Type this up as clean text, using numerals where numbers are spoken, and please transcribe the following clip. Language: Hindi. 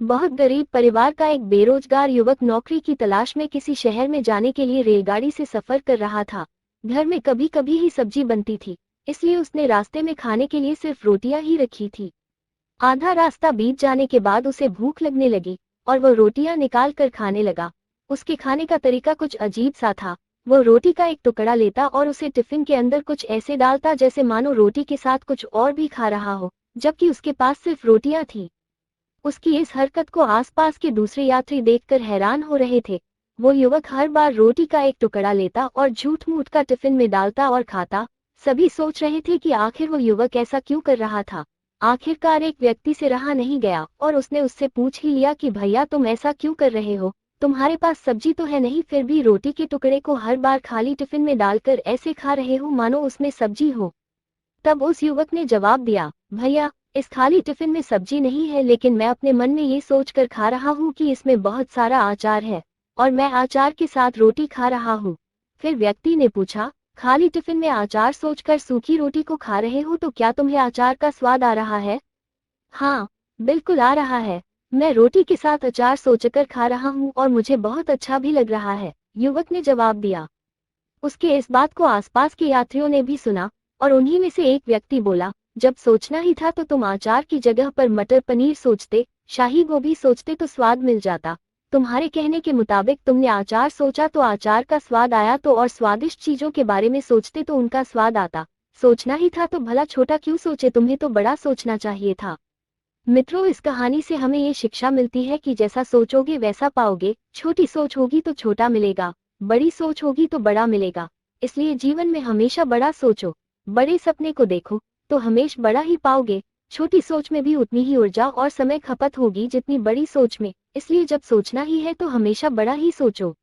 बहुत गरीब परिवार का एक बेरोजगार युवक नौकरी की तलाश में किसी शहर में जाने के लिए रेलगाड़ी से सफर कर रहा था। घर में कभी कभी ही सब्जी बनती थी, इसलिए उसने रास्ते में खाने के लिए सिर्फ रोटियां ही रखी थी। आधा रास्ता बीत जाने के बाद उसे भूख लगने लगी और वह रोटियां निकाल कर खाने लगा। उसके खाने का तरीका कुछ अजीब सा था। वह रोटी का एक टुकड़ा लेता और उसे टिफिन के अंदर कुछ ऐसे डालता जैसे मानो रोटी के साथ कुछ और भी खा रहा हो, जबकि उसके पास सिर्फ रोटियां थी। उसकी इस हरकत को आसपास के दूसरे यात्री देखकर हैरान हो रहे थे। वो युवक हर बार रोटी का एक टुकड़ा लेता और झूठ मूठ का टिफिन में डालता और खाता। सभी सोच रहे थे कि आखिर वो युवक ऐसा क्यों कर रहा था। आखिरकार एक व्यक्ति से रहा नहीं गया और उसने उससे पूछ ही लिया कि भैया तुम ऐसा क्यों कर रहे हो, तुम्हारे पास सब्जी तो है नहीं, फिर भी रोटी के टुकड़े को हर बार खाली टिफिन में डालकर ऐसे खा रहे हो मानो उसमें सब्जी हो। तब उस युवक ने जवाब दिया, भैया इस खाली टिफिन में सब्जी नहीं है, लेकिन मैं अपने मन में ये सोचकर खा रहा हूँ कि इसमें बहुत सारा अचार है और मैं अचार के साथ रोटी खा रहा हूँ। फिर व्यक्ति ने पूछा, खाली टिफिन में अचार सोचकर सूखी रोटी को खा रहे हो तो क्या तुम्हें अचार का स्वाद आ रहा है? हाँ, बिल्कुल आ रहा है। मैं रोटी के साथ अचार सोचकर खा रहा हूँ और मुझे बहुत अच्छा भी लग रहा है, युवक ने जवाब दिया। उसके इस बात को आसपास के यात्रियों ने भी सुना और उन्हीं में से एक व्यक्ति बोला, जब सोचना ही था तो तुम अचार की जगह पर मटर पनीर सोचते, शाही गोभी सोचते तो स्वाद मिल जाता। तुम्हारे कहने के मुताबिक तुमने अचार सोचा तो अचार का स्वाद आया, तो और स्वादिष्ट चीजों के बारे में सोचते तो उनका स्वाद आता। सोचना ही था तो भला छोटा क्यों सोचे, तुम्हें तो बड़ा सोचना चाहिए था। मित्रों, इस कहानी से हमें ये शिक्षा मिलती है कि जैसा सोचोगे वैसा पाओगे। छोटी सोच होगी तो छोटा मिलेगा, बड़ी सोच होगी तो बड़ा मिलेगा। इसलिए जीवन में हमेशा बड़ा सोचो, बड़े सपने को देखो, तो हमेशा बड़ा ही पाओगे। छोटी सोच में भी उतनी ही ऊर्जा और समय खपत होगी जितनी बड़ी सोच में, इसलिए जब सोचना ही है तो हमेशा बड़ा ही सोचो।